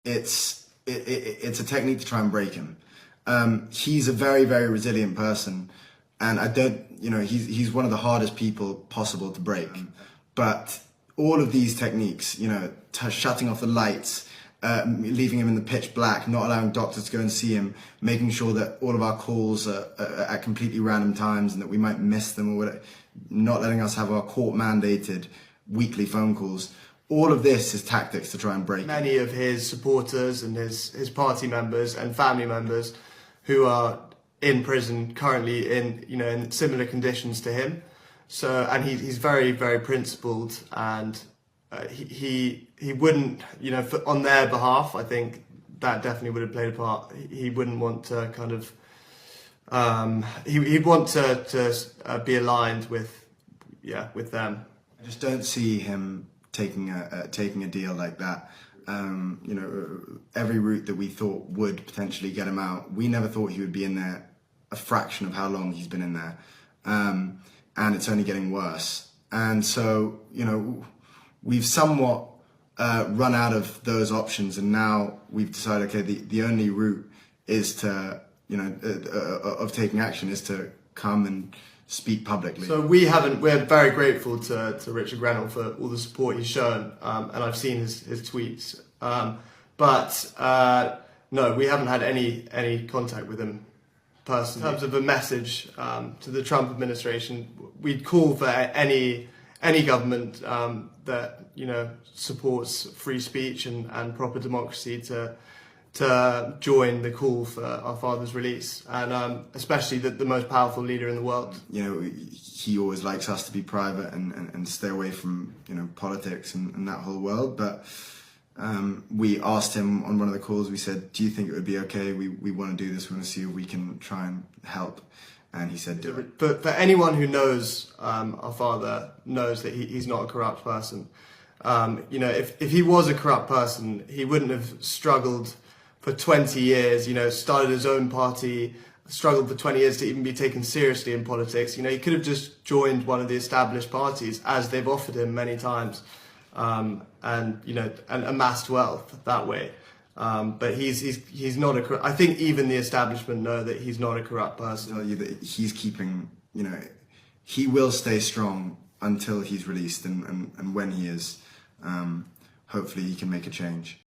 it's a technique to try and break him. He's a very, very resilient person, and he's one of the hardest people possible to break. But all of these techniques, shutting off the lights, leaving him in the pitch black, not allowing doctors to go and see him, making sure that all of our calls are at completely random times and that we might miss them, or whatever, not letting us have our court-mandated weekly phone calls. All of this is tactics to try and break him. Many of his supporters and his party members and family members who are in prison currently in similar conditions to him. So, and he's very, very principled, and he wouldn't, on their behalf, I think that definitely would have played a part. He wouldn't want to kind of, he'd want to be aligned with them. I just don't see him taking a deal like that. Every route that we thought would potentially get him out, we never thought he would be in there a fraction of how long he's been in there. And it's only getting worse. And so, we've somewhat run out of those options, and now we've decided, okay, the only route is to, of taking action is to come and speak publicly. So we're very grateful to Richard Grenell for all the support he's shown, and I've seen his tweets. But no, we haven't had any contact with him personally. In terms of a message to the Trump administration, we'd call for any government that supports free speech and proper democracy to join the call for our father's release, and especially the most powerful leader in the world. He always likes us to be private and stay away from politics and that whole world. But we asked him on one of the calls, we said, do you think it would be okay? We want to do this, we want to see if we can try and help. And he said, do it. But for anyone who knows our father, knows that he's not a corrupt person. If he was a corrupt person, he wouldn't have struggled for 20 years, started his own party, struggled for 20 years to even be taken seriously in politics. He could have just joined one of the established parties, as they've offered him many times, and amassed wealth that way. But he's not a. I think even the establishment know that he's not a corrupt person. I'll tell you that he's keeping. He will stay strong until he's released, and when he is, hopefully he can make a change.